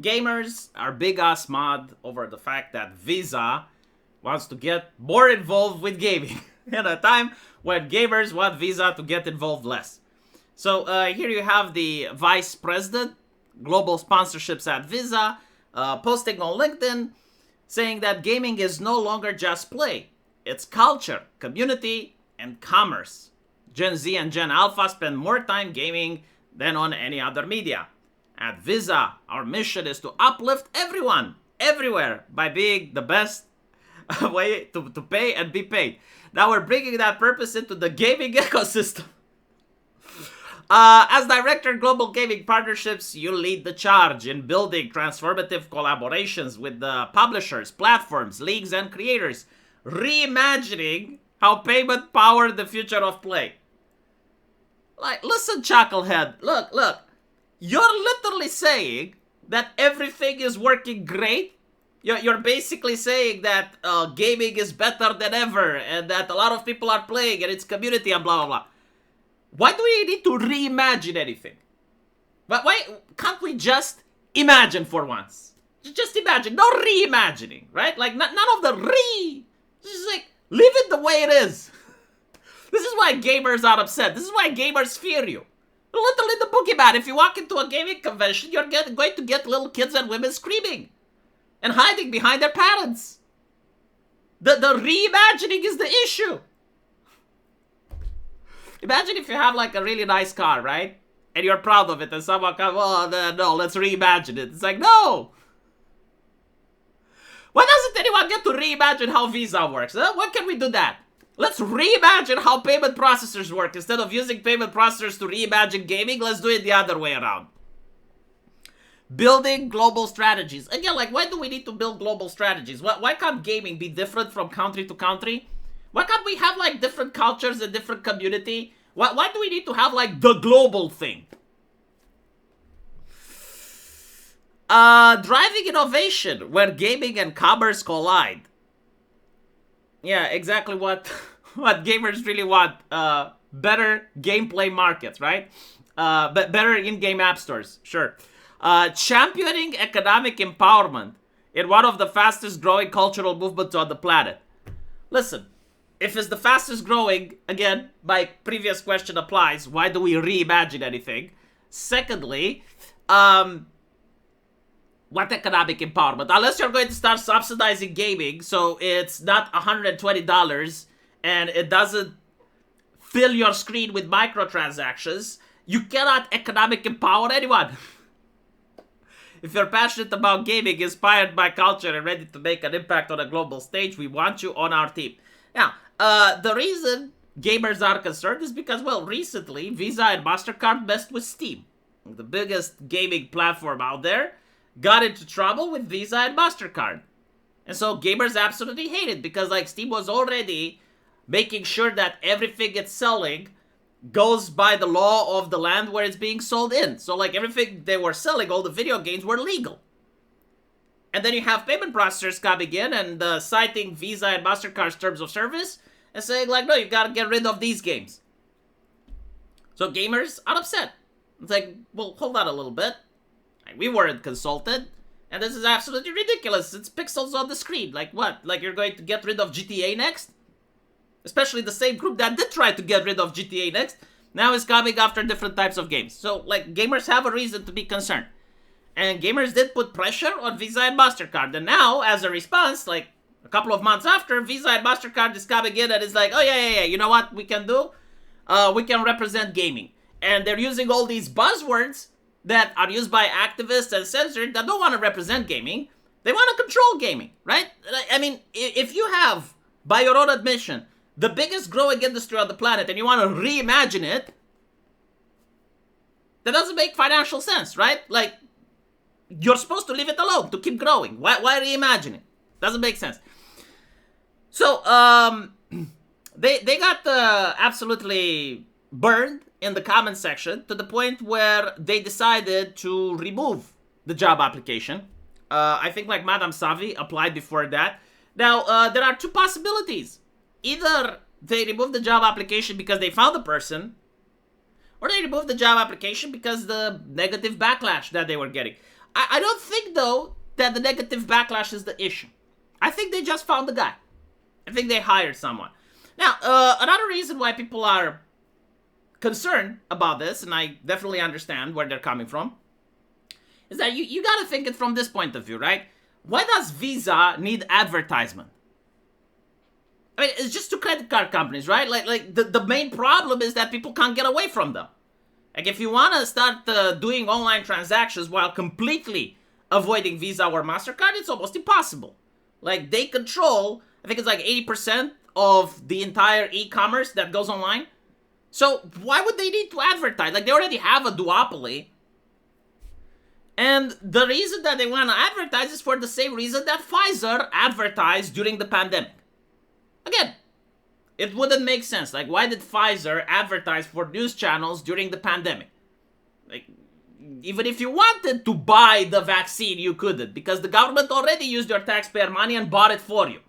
gamers are big ass mad over the fact that Visa wants to get more involved with gaming at a time when gamers want Visa to get involved less. So here you have the vice president, global sponsorships at Visa, posting on LinkedIn saying that gaming is no longer just play. It's culture, community, and commerce. Gen Z and Gen Alpha spend more time gaming than on any other media. At Visa, our mission is to uplift everyone, everywhere, by being the best way to pay and be paid. Now we're bringing that purpose into the gaming ecosystem. As Director of Global Gaming Partnerships, you lead the charge in building transformative collaborations with the publishers, platforms, leagues, and creators, reimagining how payment powered the future of play. Like, listen, Chucklehead, look, you're literally saying that everything is working great. You're basically saying that gaming is better than ever and that a lot of people are playing and it's community and blah, blah, blah. Why do we need to reimagine anything? But why can't we just imagine for once? Just imagine, no reimagining, right? Like, none of the just like, leave it the way it is. This is why gamers are upset. This is why gamers fear you. Literally the boogeyman. If you walk into a gaming convention, you're going to get little kids and women screaming and hiding behind their parents. The reimagining is the issue. Imagine if you have like a really nice car, right? And you're proud of it and someone comes, no, let's reimagine it. It's like, no! Why doesn't anyone get to reimagine how Visa works? Huh? When can we do that? Let's reimagine how payment processors work. Instead of using payment processors to reimagine gaming, let's do it the other way around. Building global strategies. Again, like, why do we need to build global strategies? Why can't gaming be different from country to country? Why can't we have, like, different cultures and different community? Why do we need to have, like, the global thing? Driving innovation where gaming and commerce collide. Yeah, exactly what gamers really want. Better gameplay markets, right? But better in-game app stores, sure. Championing economic empowerment in one of the fastest growing cultural movements on the planet. Listen, if it's the fastest growing, again, my previous question applies. Why do we reimagine anything? Secondly, what economic empowerment? Unless you're going to start subsidizing gaming, so it's not $120 and it doesn't fill your screen with microtransactions, you cannot economic empower anyone. If you're passionate about gaming, inspired by culture, and ready to make an impact on a global stage, we want you on our team. Now, the reason gamers are concerned is because, well, recently, Visa and MasterCard messed with Steam, the biggest gaming platform out there, got into trouble with Visa and MasterCard. And so gamers absolutely hate it because, like, Steam was already making sure that everything it's selling goes by the law of the land where it's being sold in. So, like, everything they were selling, all the video games, were legal. And then you have payment processors coming in and citing Visa and MasterCard's terms of service and saying, like, no, you gotta get rid of these games. So gamers are upset. It's like, well, hold on a little bit. Like, we weren't consulted, and this is absolutely ridiculous. It's pixels on the screen. Like, what? Like, you're going to get rid of GTA next? Especially the same group that did try to get rid of GTA next, now is coming after different types of games. So, like, gamers have a reason to be concerned. And gamers did put pressure on Visa and MasterCard. And now, as a response, like, a couple of months after, Visa and MasterCard is coming in and is like, oh, yeah, you know what we can do? We can represent gaming. And they're using all these buzzwords that are used by activists and censors that don't want to represent gaming. They want to control gaming, right? I mean, if you have, by your own admission, the biggest growing industry on the planet and you want to reimagine it, that doesn't make financial sense, right? Like, you're supposed to leave it alone to keep growing. Why reimagine it? Doesn't make sense. So, they got absolutely burned in the comment section to the point where they decided to remove the job application. I think like Madame Savi applied before that. Now, there are two possibilities. Either they removed the job application because they found the person, or they removed the job application because the negative backlash that they were getting. I don't think, though, that the negative backlash is the issue. I think they just found the guy. I think they hired someone. Now, another reason why people are concerned about this, and I definitely understand where they're coming from, is that you gotta think it from this point of view, right? Why does Visa need advertisement? I mean, it's just two credit card companies, right? Like the main problem is that people can't get away from them. Like, if you want to start doing online transactions while completely avoiding Visa or MasterCard, it's almost impossible. Like, they control, I think it's like 80% of the entire e-commerce that goes online. So why would they need to advertise? Like, they already have a duopoly. And the reason that they want to advertise is for the same reason that Pfizer advertised during the pandemic. Again, it wouldn't make sense. Like, why did Pfizer advertise for news channels during the pandemic? Like, even if you wanted to buy the vaccine, you couldn't, because the government already used your taxpayer money and bought it for you.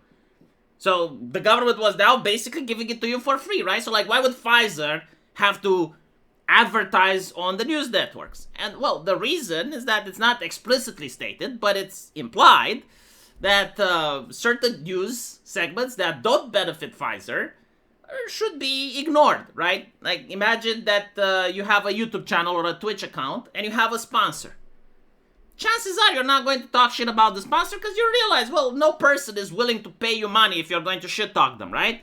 So the government was now basically giving it to you for free, right? So, like, why would Pfizer have to advertise on the news networks? And, well, the reason is that it's not explicitly stated, but it's implied that certain news segments that don't benefit Pfizer should be ignored, right? Like, imagine that you have a YouTube channel or a Twitch account and you have a sponsor. Chances are you're not going to talk shit about the sponsor because you realize, well, no person is willing to pay you money if you're going to shit talk them, right?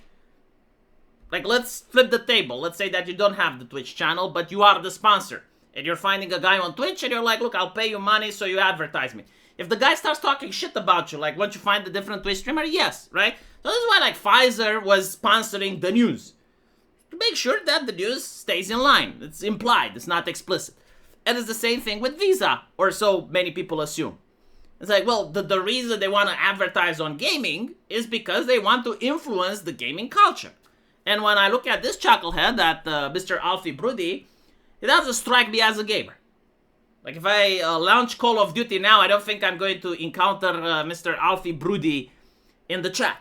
Like, let's flip the table. Let's say that you don't have the Twitch channel, but you are the sponsor. And you're finding a guy on Twitch and you're like, look, I'll pay you money so you advertise me. If the guy starts talking shit about you, like, once you find a different Twitch streamer, yes, right? So this is why, like, Pfizer was sponsoring the news. To make sure that the news stays in line. It's implied, it's not explicit. And it's the same thing with Visa, or so many people assume. It's like, well, the reason they want to advertise on gaming is because they want to influence the gaming culture. And when I look at this chucklehead, that Mr. Alfie Broody, it doesn't strike me as a gamer. Like, if I launch Call of Duty now, I don't think I'm going to encounter Mr. Alfie Broody in the chat.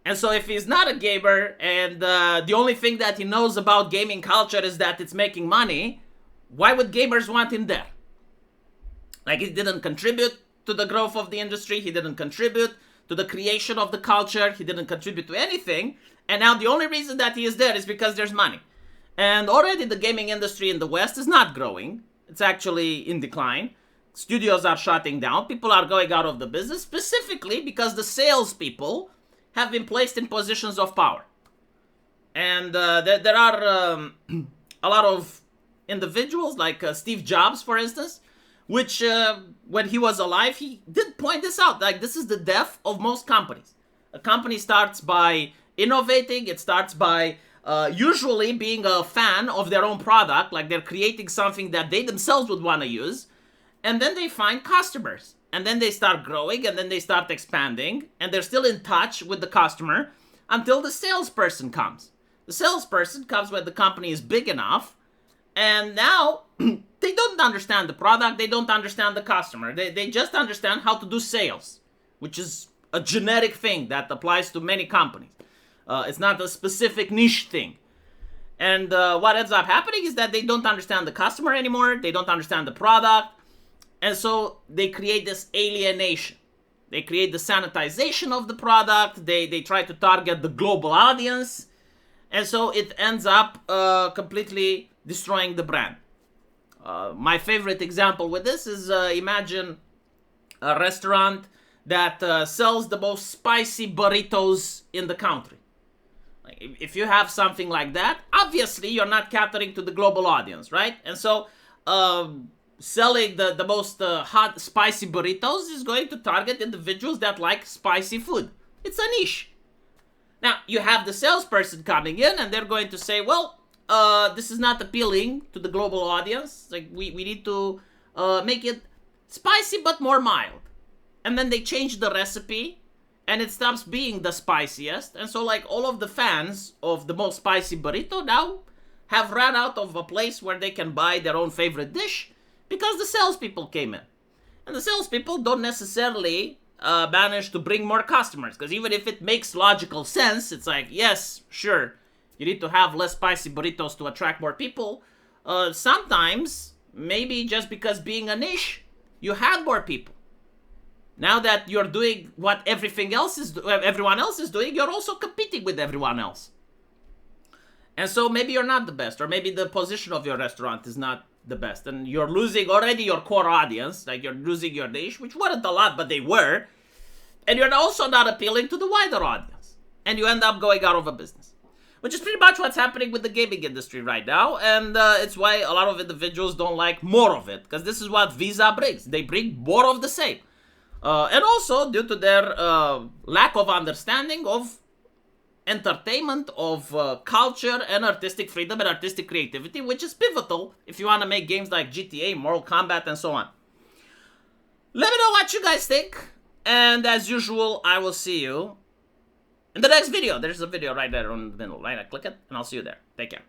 And so if he's not a gamer, and the only thing that he knows about gaming culture is that it's making money, why would gamers want him there? Like, he didn't contribute to the growth of the industry, he didn't contribute to the creation of the culture, he didn't contribute to anything, and now the only reason that he is there is because there's money. And already the gaming industry in the West is not growing. It's actually in decline. Studios are shutting down. People are going out of the business, specifically because the salespeople have been placed in positions of power. And there are a lot of individuals, like Steve Jobs, for instance, which when he was alive, he did point this out. Like, this is the death of most companies. A company starts by innovating. It starts by usually being a fan of their own product, like they're creating something that they themselves would want to use, and then they find customers, and then they start growing, and then they start expanding, and they're still in touch with the customer until the salesperson comes. The salesperson comes when the company is big enough, and now they don't understand the product, they don't understand the customer, they just understand how to do sales, which is a generic thing that applies to many companies. It's not a specific niche thing. And what ends up happening is that they don't understand the customer anymore. They don't understand the product. And so they create this alienation. They create the sanitization of the product. They try to target the global audience. And so it ends up completely destroying the brand. My favorite example with this is imagine a restaurant that sells the most spicy burritos in the country. If you have something like that, obviously you're not catering to the global audience, right? And so selling the most hot, spicy burritos is going to target individuals that like spicy food. It's a niche. Now, you have the salesperson coming in and they're going to say, well, this is not appealing to the global audience. Like, we need to make it spicy but more mild. And then they change the recipe, and it stops being the spiciest. And so, like, all of the fans of the most spicy burrito now have ran out of a place where they can buy their own favorite dish because the salespeople came in. And the salespeople don't necessarily manage to bring more customers, because even if it makes logical sense, it's like, yes, sure, you need to have less spicy burritos to attract more people. Sometimes, maybe just because being a niche You had more people. Now that you're doing what everyone else is doing, you're also competing with everyone else. And so maybe you're not the best, or maybe the position of your restaurant is not the best, and you're losing already your core audience, like you're losing your niche, which weren't a lot, but they were, and you're also not appealing to the wider audience, and you end up going out of a business, which is pretty much what's happening with the gaming industry right now, and it's why a lot of individuals don't like more of it, because this is what Visa brings. They bring more of the same. And also due to their lack of understanding of entertainment, of culture and artistic freedom and artistic creativity, which is pivotal if you want to make games like GTA, Mortal Kombat, and so on. Let me know what you guys think, and as usual, I will see you in the next video. There's a video right there in the middle, right? I click it, and I'll see you there. Take care.